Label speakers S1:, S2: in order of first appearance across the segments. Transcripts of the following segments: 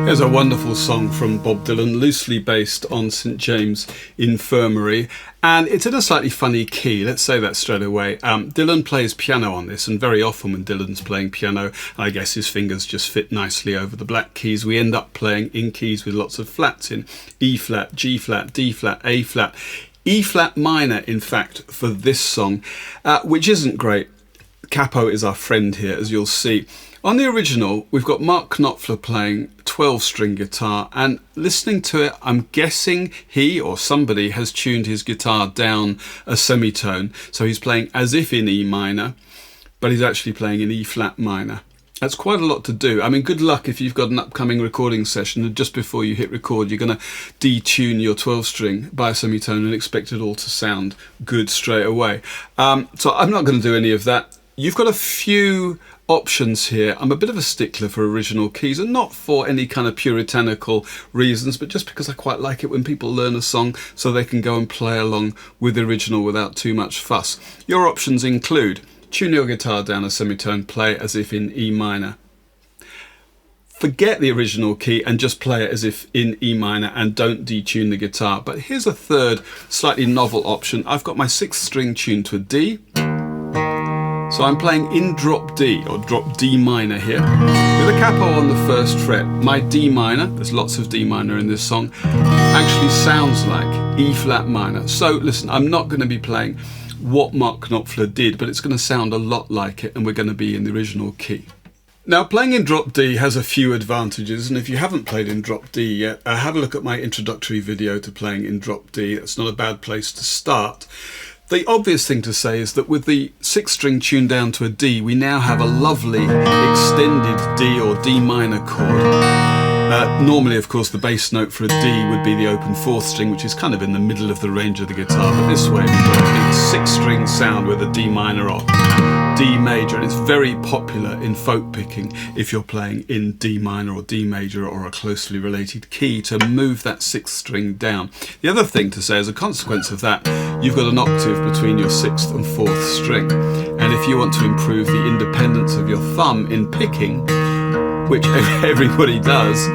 S1: Here's a wonderful song from Bob Dylan, loosely based on St James Infirmary, and it's in a slightly funny key. Let's say that straight away. Dylan plays piano on this, and very often when Dylan's playing piano, I guess his fingers just fit nicely over the black keys. We end up playing in keys with lots of flats in E flat, G flat, D flat, A flat, E flat minor, in fact, for this song, which isn't great. Capo is our friend here, as you'll see. On the original, we've got Mark Knopfler playing 12-string guitar, and listening to it, I'm guessing he or somebody has tuned his guitar down a semitone, so he's playing as if in E minor, but he's actually playing in E flat minor. That's quite a lot to do. I mean, good luck if you've got an upcoming recording session and just before you hit record, you're going to detune your 12-string by a semitone and expect it all to sound good straight away. So I'm not going to do any of that. You've got a few options here. I'm a bit of a stickler for original keys, and not for any kind of puritanical reasons, but just because I quite like it when people learn a song so they can go and play along with the original without too much fuss. Your options include tune your guitar down a semitone, play as if in E minor. Forget the original key and just play it as if in E minor and don't detune the guitar. But here's a third, slightly novel option. I've got my 6th string tuned to a D. So I'm playing in drop D, or drop D minor here, with a capo on the 1st fret. My D minor, there's lots of D minor in this song, actually sounds like E flat minor. So listen, I'm not going to be playing what Mark Knopfler did, but it's going to sound a lot like it, and we're going to be in the original key. Now, playing in drop D has a few advantages, and if you haven't played in drop D yet, have a look at my introductory video to playing in drop D. It's not a bad place to start. The obvious thing to say is that with the 6th string tuned down to a D, we now have a lovely extended D or D minor chord. Normally, of course, the bass note for a D would be the open 4th string, which is kind of in the middle of the range of the guitar, but this way we've got a big 6-string sound with a D minor or D major, and it's very popular in folk picking if you're playing in D minor or D major or a closely related key to move that 6th string down. The other thing to say as a consequence of that, you've got an octave between your 6th and 4th string, and if you want to improve the independence of your thumb in picking, which everybody does,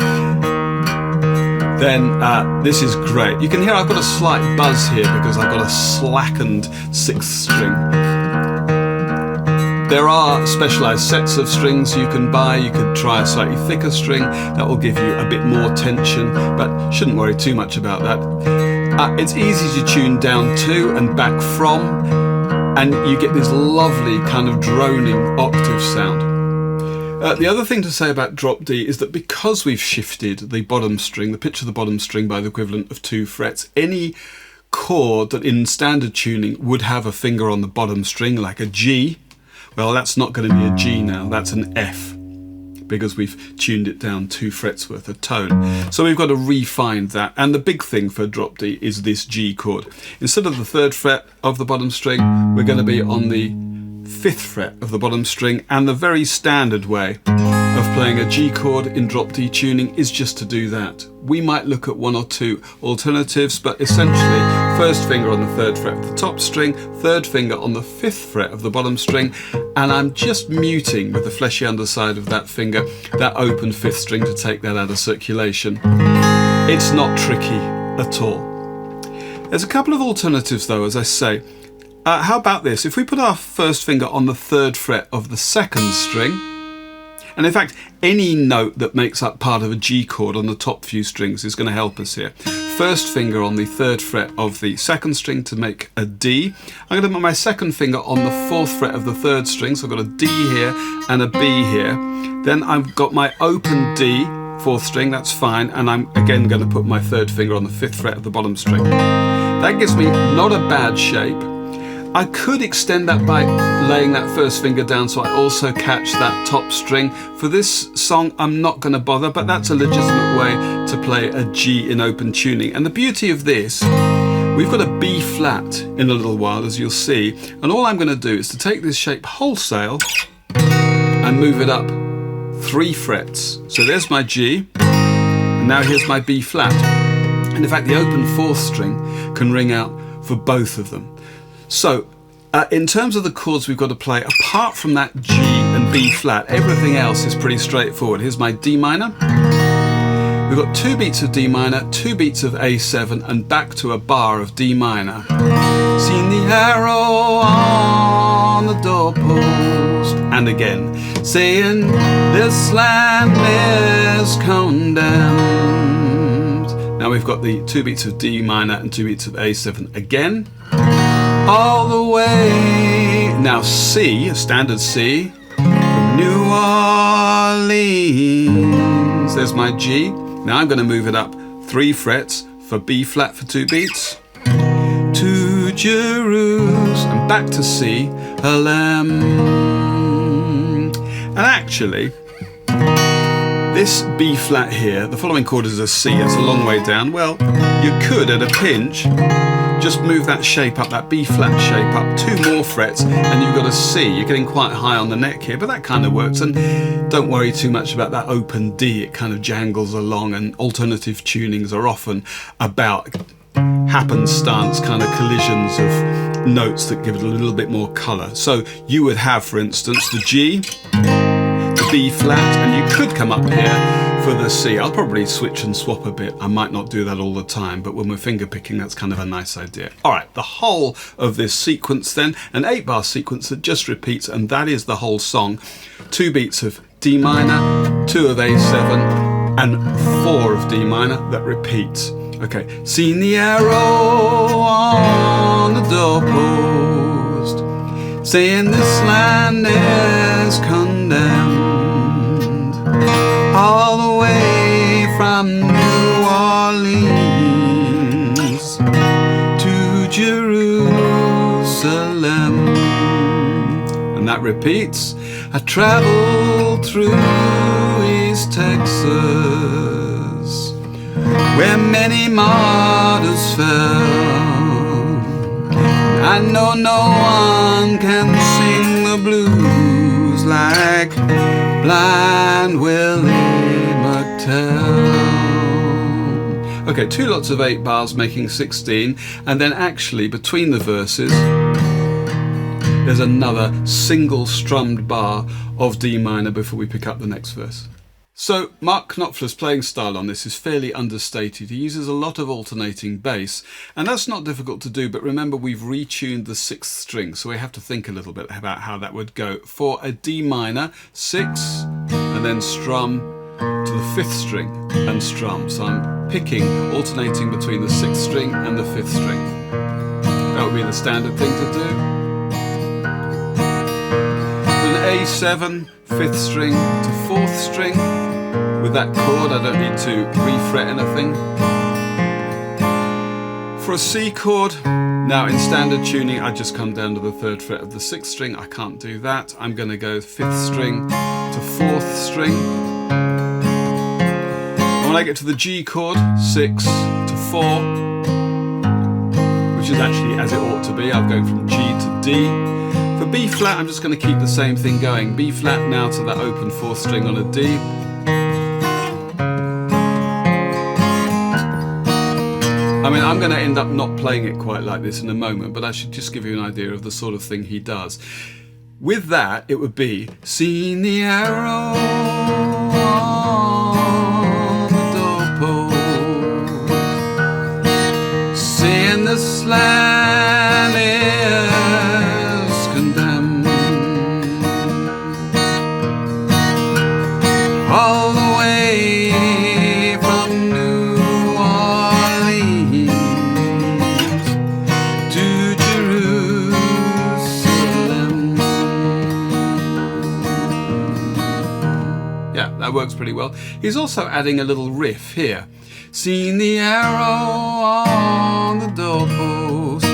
S1: then this is great. You can hear I've got a slight buzz here because I've got a slackened 6th string. There are specialised sets of strings you can buy. You could try a slightly thicker string. That will give you a bit more tension, but shouldn't worry too much about that. It's easy to tune down to and back from, and you get this lovely kind of droning octave sound. The other thing to say about drop D is that because we've shifted the bottom string, the pitch of the bottom string by the equivalent of 2 frets, any chord that in standard tuning would have a finger on the bottom string, like a G, well, that's not going to be a G now, that's an F, because we've tuned it down 2 frets worth of tone. So we've got to refine that, and the big thing for drop D is this G chord. Instead of the 3rd fret of the bottom string, we're going to be on the 5th fret of the bottom string, and the very standard way of playing a G chord in drop D tuning is just to do that. We might look at 1 or 2 alternatives, but essentially 1st finger on the 3rd fret of the top string, 3rd finger on the 5th fret of the bottom string, and I'm just muting with the fleshy underside of that finger that open 5th string to take that out of circulation. It's not tricky at all. There's a couple of alternatives though, as I say. How about this? If we put our 1st finger on the 3rd fret of the 2nd string, and in fact any note that makes up part of a G chord on the top few strings is going to help us here. 1st finger on the 3rd fret of the 2nd string to make a D. I'm going to put my 2nd finger on the 4th fret of the 3rd string, so I've got a D here and a B here. Then I've got my open D, 4th string, that's fine, and I'm again going to put my 3rd finger on the 5th fret of the bottom string. That gives me not a bad shape. I could extend that by laying that 1st finger down so I also catch that top string. For this song, I'm not going to bother, but that's a legitimate way to play a G in open tuning. And the beauty of this, we've got a B flat in a little while, as you'll see, and all I'm going to do is to take this shape wholesale and move it up 3 frets. So there's my G, and now here's my B flat. And in fact, the open 4th string can ring out for both of them. So, in terms of the chords we've got to play, apart from that G and B flat, everything else is pretty straightforward. Here's my D minor, We've got 2 beats of D minor, 2 beats of A7, and back to a bar of D minor. Seen the arrow on the doorpost, and again, saying this land is condemned. Now we've got the 2 beats of D minor and 2 beats of A7 again, all the way. Now C, a standard C, from New Orleans. There's my G. Now I'm going to move it up 3 frets for B flat for 2 beats. To Jerusalem, and back to C, and actually, this B flat here, the following chord is a C, it's a long way down. Well, you could at a pinch just move that shape up, that B flat shape up 2 more frets, and you've got a C. You're getting quite high on the neck here, but that kind of works. And don't worry too much about that open D, it kind of jangles along, and alternative tunings are often about happenstance kind of collisions of notes that give it a little bit more colour. So you would have, for instance, the G, the B flat, and you could come up here for the C. I'll probably switch and swap a bit. I might not do that all the time, but when we're finger picking, that's kind of a nice idea. All right, the whole of this sequence then, an 8-bar sequence that just repeats, and that is the whole song. 2 beats of D minor, 2 of A7, and 4 of D minor that repeats. Okay, seen the arrow on the doorpost, saying this land is condemned, all the way from New Orleans to Jerusalem. And that repeats. I traveled through East Texas, where many martyrs fell. I know no one can sing the blues like blind Willie McTell. Okay, 2 lots of 8 bars making 16, and then actually between the verses there's another single strummed bar of D minor before we pick up the next verse. So Mark Knopfler's playing style on this is fairly understated. He uses a lot of alternating bass, and that's not difficult to do, but remember we've retuned the 6th string, so we have to think a little bit about how that would go. For a D minor, 6, and then strum to the 5th string and strum. So I'm picking, alternating between the 6th string and the 5th string. That would be the standard thing to do. An A7, 5th string to 4th string. With that chord, I don't need to refret anything. For a C chord, now in standard tuning, I just come down to the 3rd fret of the 6th string. I can't do that. I'm going to go 5th string to 4th string. And when I get to the G chord, 6 to 4, which is actually as it ought to be. I'm going from G to D. For B flat, I'm just going to keep the same thing going. B flat now to that open 4th string on a D. I mean, I'm going to end up not playing it quite like this in a moment, but I should just give you an idea of the sort of thing he does. With that, it would be, seen the arrow on the doorpost, saying this land is condemned, all the way from New Orleans to Jerusalem. Yeah, that works pretty well. He's also adding a little riff here. Seen the arrow on the doorpost.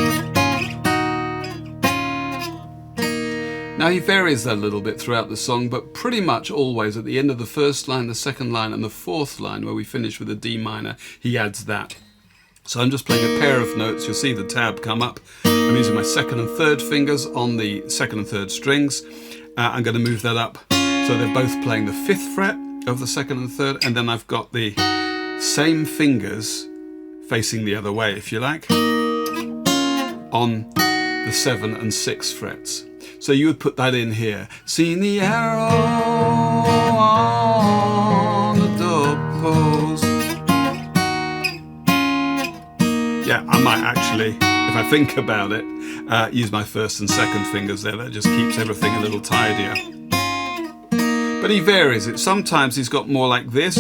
S1: Now he varies that a little bit throughout the song, but pretty much always at the end of the 1st line, the 2nd line, and the 4th line, where we finish with a D minor, he adds that. So I'm just playing a pair of notes. You'll see the tab come up. I'm using my 2nd and 3rd fingers on the 2nd and 3rd strings. I'm going to move that up so they're both playing the 5th fret of the 2nd and 3rd, and then I've got the same fingers facing the other way, if you like, on the 7 and 6 frets. So you would put that in here. Seen the arrow on the doorpost, actually, if I think about it, use my first and second fingers there. That just keeps everything a little tidier. But he varies it. Sometimes he's got more like this.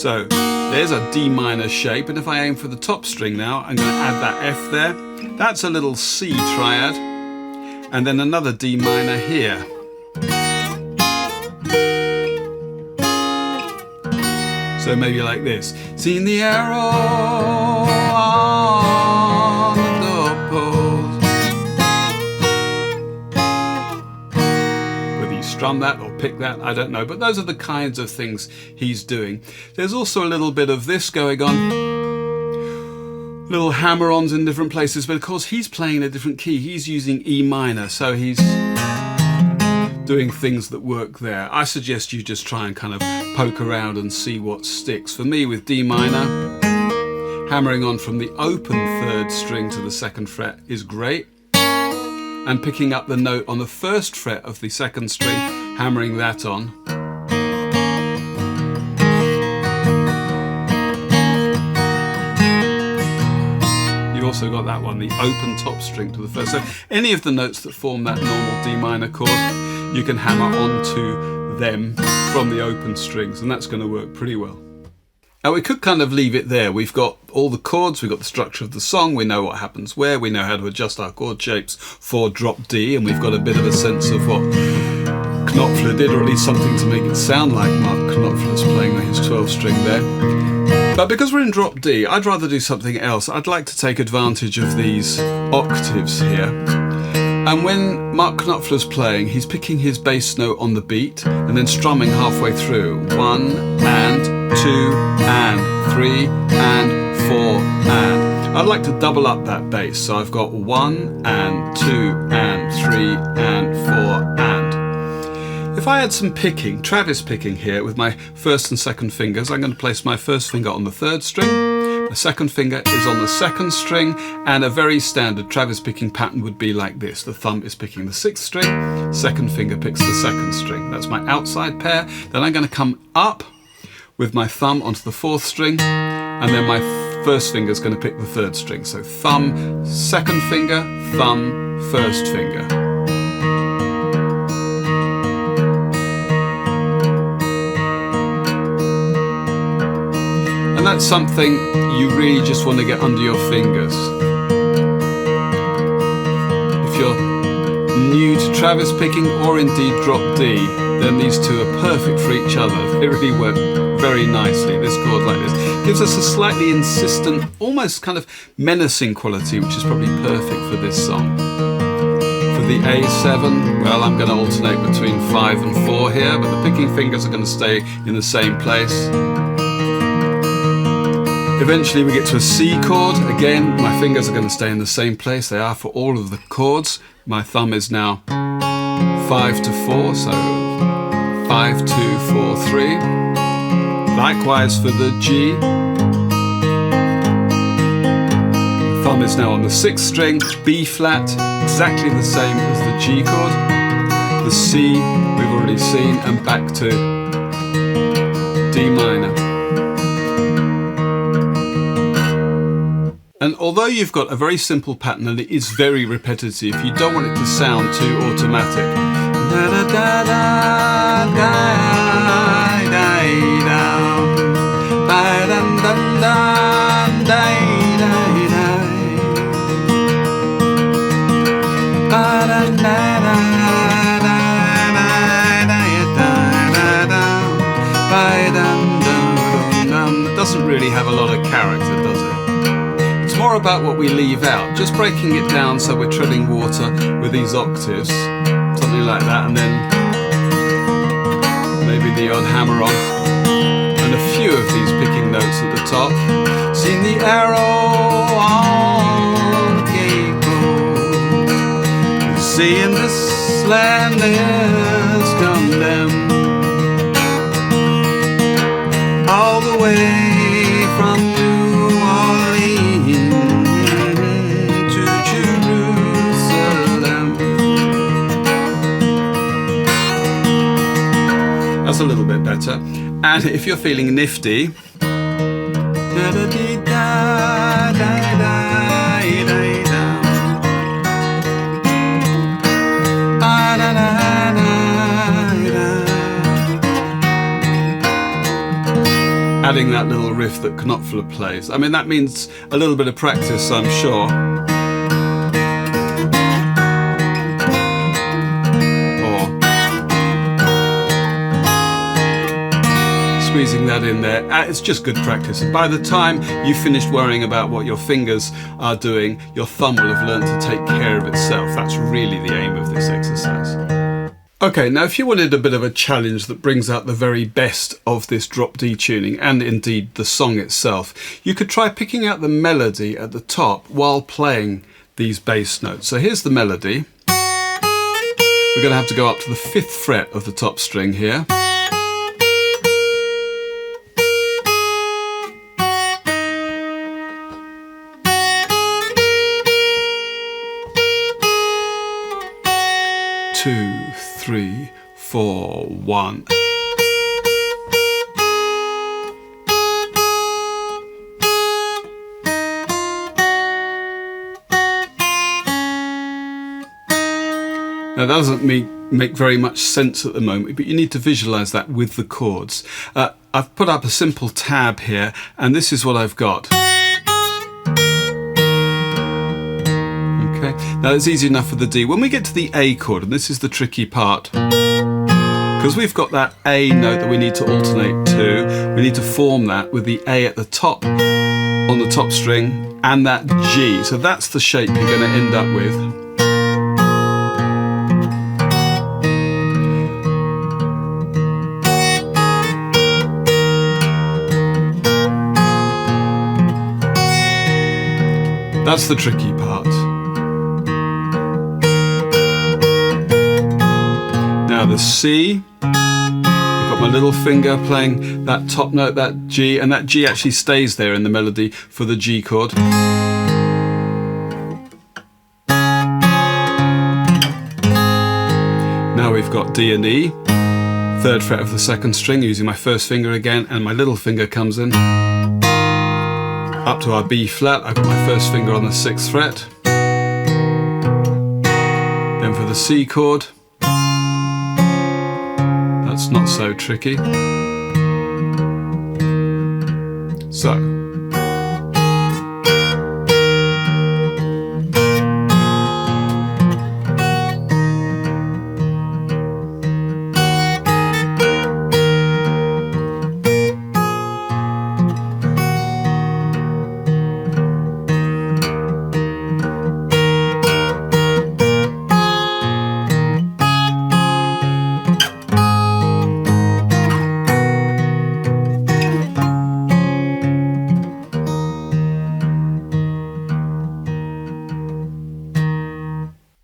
S1: So there's a D minor shape, and if I aim for the top string now, I'm going to add that F there. That's a little C triad, and then another D minor here. So maybe like this. Seen the arrow on the doorpost. Whether you strum that or pick that, I don't know. But those are the kinds of things he's doing. There's also a little bit of this going on. Little hammer-ons in different places. But of course, he's playing a different key. He's using E minor. So he's doing things that work there. I suggest you just try and kind of poke around and see what sticks. For me, with D minor, hammering on from the open third string to the second fret is great, and picking up the note on the first fret of the second string, hammering that on. You've also got that one, the open top string to the first. So any of the notes that form that normal D minor chord, you can hammer onto them from the open strings, and that's going to work pretty well. Now we could kind of leave it there. We've got all the chords, we've got the structure of the song, we know what happens where, we know how to adjust our chord shapes for drop D, and we've got a bit of a sense of what Knopfler did, or at least something to make it sound like Mark Knopfler's playing his 12 string there. But because we're in drop D, I'd rather do something else. I'd like to take advantage of these octaves here. And when Mark Knopfler's playing, he's picking his bass note on the beat and then strumming halfway through. 1 and 2 and 3 and 4 and. I'd like to double up that bass, so I've got 1 and 2 and 3 and 4 and. If I had some picking, Travis picking here with my first and second fingers, I'm going to place my first finger on the third string. The second finger is on the second string, and a very standard Travis picking pattern would be like this. The thumb is picking the sixth string, second finger picks the second string. That's my outside pair. Then I'm going to come up with my thumb onto the fourth string, and then my first finger is going to pick the third string. So thumb, second finger, thumb, first finger. And that's something you really just want to get under your fingers. If you're new to Travis picking, or indeed drop D, then these two are perfect for each other. They really work very nicely. This chord like this gives us a slightly insistent, almost kind of menacing quality, which is probably perfect for this song. For the A7, well, I'm going to alternate between 5 and 4 here, but the picking fingers are going to stay in the same place. Eventually we get to a C chord. Again, my fingers are going to stay in the same place. They are for all of the chords. My thumb is now 5 to 4, so 5, 2, 4, 3. Likewise for the G. The thumb is now on the sixth string, B flat, exactly the same as the G chord. The C we've already seen, and back to D minor. And although you've got a very simple pattern and it is very repetitive, you don't want it to sound too automatic. It doesn't really have a lot of character, does it? More about what we leave out, just breaking it down so we're treading water with these octaves, something like that, and then maybe the odd hammer on, and a few of these picking notes at the top. Seen the arrow on the gable, seeing this land is condemned, all the way from New Orleans to Jerusalem. That's a little bit better. And if you're feeling nifty, da-da-dee-da, squeezing that little riff that Knopfler plays. I mean, that means a little bit of practice, I'm sure. Squeezing that in there, it's just good practice. And by the time you've finished worrying about what your fingers are doing, your thumb will have learned to take care of itself. That's really the aim of this exercise. Okay, now if you wanted a bit of a challenge that brings out the very best of this drop D tuning, and indeed the song itself, you could try picking out the melody at the top while playing these bass notes. So here's the melody. We're going to have to go up to the 5th fret of the top string here. Two, 3, 4, 1. Now that doesn't make very much sense at the moment, but you need to visualize that with the chords. I've put up a simple tab here, and this is what I've got. Now it's easy enough for the D. When we get to the A chord, and this is the tricky part, because we've got that A note that we need to alternate to, we need to form that with the A at the top on the top string and that G. So that's the shape you're going to end up with. That's the tricky part. Now the C, I've got my little finger playing that top note, that G, and that G actually stays there in the melody for the G chord. Now we've got D and E, 3rd fret of the 2nd string, using my 1st finger again, and my little finger comes in. Up to our B flat, I've got my 1st finger on the 6th fret. Then for the C chord, that's not so tricky. So.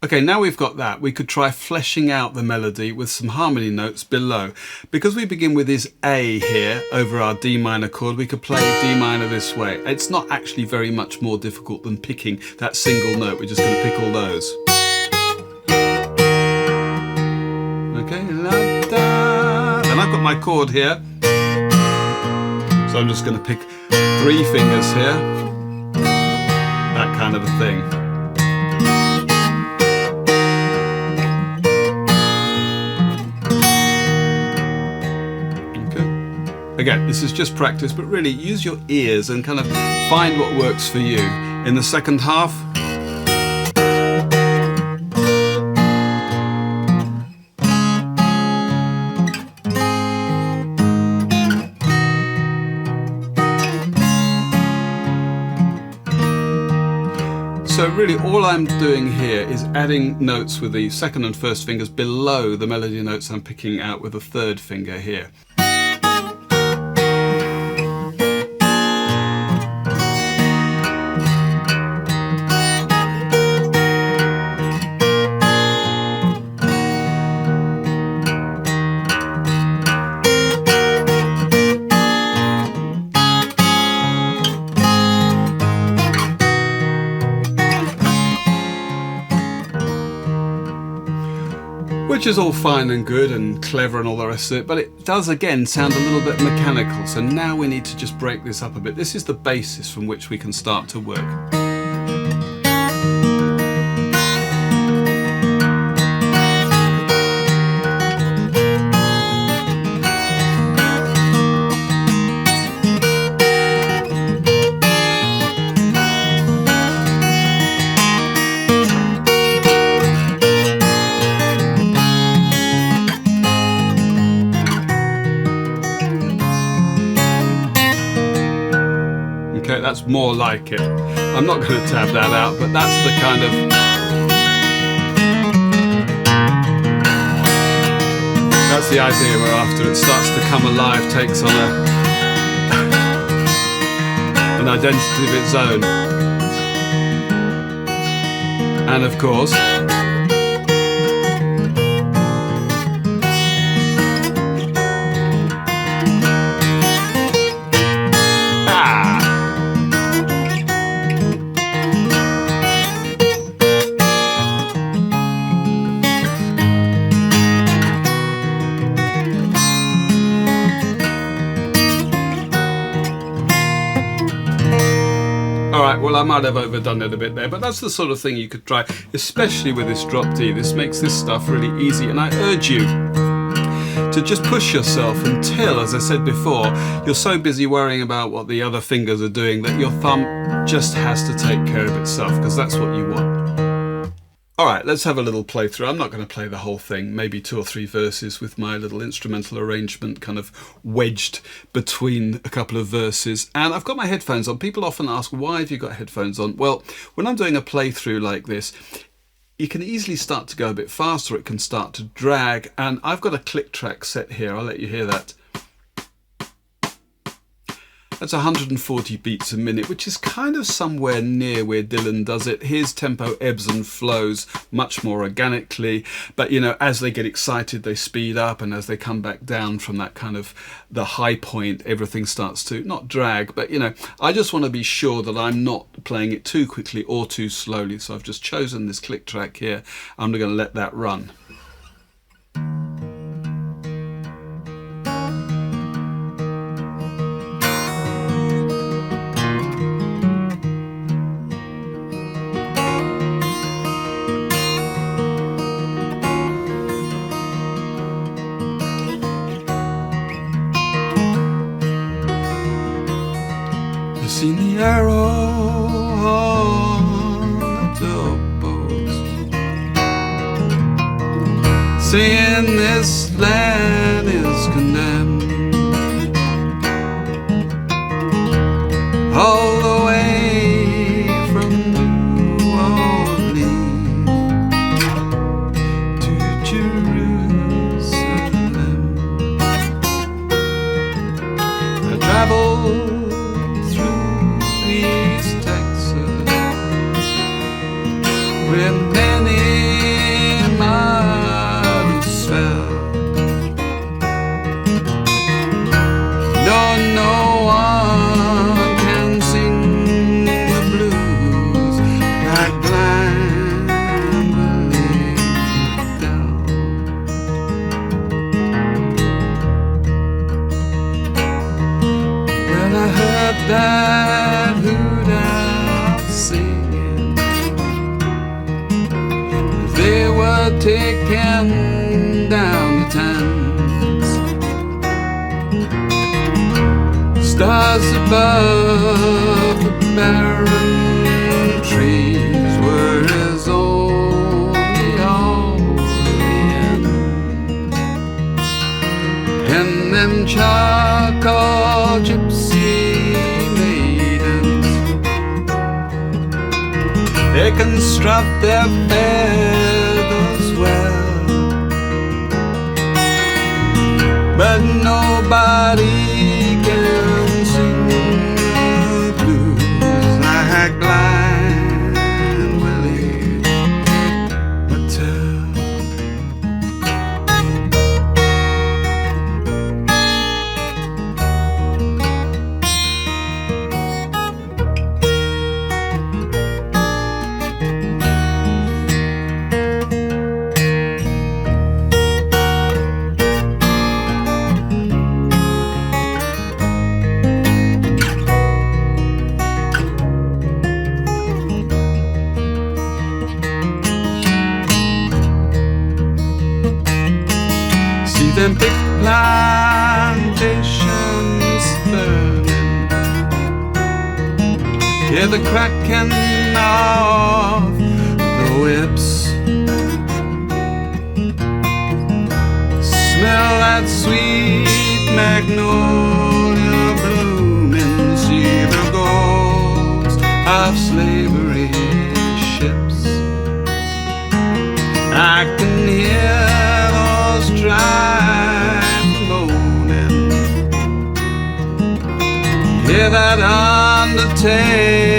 S1: Okay, now we've got that, we could try fleshing out the melody with some harmony notes below. Because we begin with this A here over our D minor chord, we could play D minor this way. It's not actually very much more difficult than picking that single note. We're just going to pick all those. Okay, la, da. Then I've got my chord here. So I'm just going to pick 3 fingers here. That kind of a thing. Again, this is just practice, but really use your ears and kind of find what works for you. In the second half, so really all I'm doing here is adding notes with the 2nd and 1st fingers below the melody notes I'm picking out with the 3rd finger here. Which is all fine and good and clever and all the rest of it, but it does again sound a little bit mechanical. So now we need to just break this up a bit. This is the basis from which we can start to work. sounds more like it. I'm not going to tab that out, but that's the kind of... That's the idea where after it starts to come alive, takes on an identity of its own. And of course, well, I might have overdone it a bit there, but that's the sort of thing you could try, especially with this drop D. This makes this stuff really easy, and I urge you to just push yourself until, as I said before, you're so busy worrying about what the other fingers are doing that your thumb just has to take care of itself, because that's what you want. Alright, let's have a little playthrough. I'm not going to play the whole thing, maybe 2 or 3 verses with my little instrumental arrangement kind of wedged between a couple of verses. And I've got my headphones on. People often ask, why have you got headphones on? Well, when I'm doing a playthrough like this, you can easily start to go a bit faster, it can start to drag, and I've got a click track set here. I'll let you hear that. That's 140 beats a minute, which is kind of somewhere near where Dylan does it. His tempo ebbs and flows much more organically, but you know, as they get excited, they speed up, and as they come back down from that kind of the high point, everything starts to not drag, but you know, I just want to be sure that I'm not playing it too quickly or too slowly. So I've just chosen this click track here. I'm going to let that run. Seen the arrow on the post, saying this land is condemned, all the way from New Orleans to Jerusalem. I traveled where many martyrs fell. No one can sing the blues like blind Willie McTell. Well, I heard that hoot owl singing. They were taking down the Thames. Stars above the barren trees were his only end. And them charcoal gypsy maidens, they construct their feathers well, but nobody can sing the blues like blind Willie McTell. Them big plantations burning, hear the cracking of the whips, smell that sweet magnolia blooming, see the gold of slavery ships. I can hear those tribes moaning, hear that undertale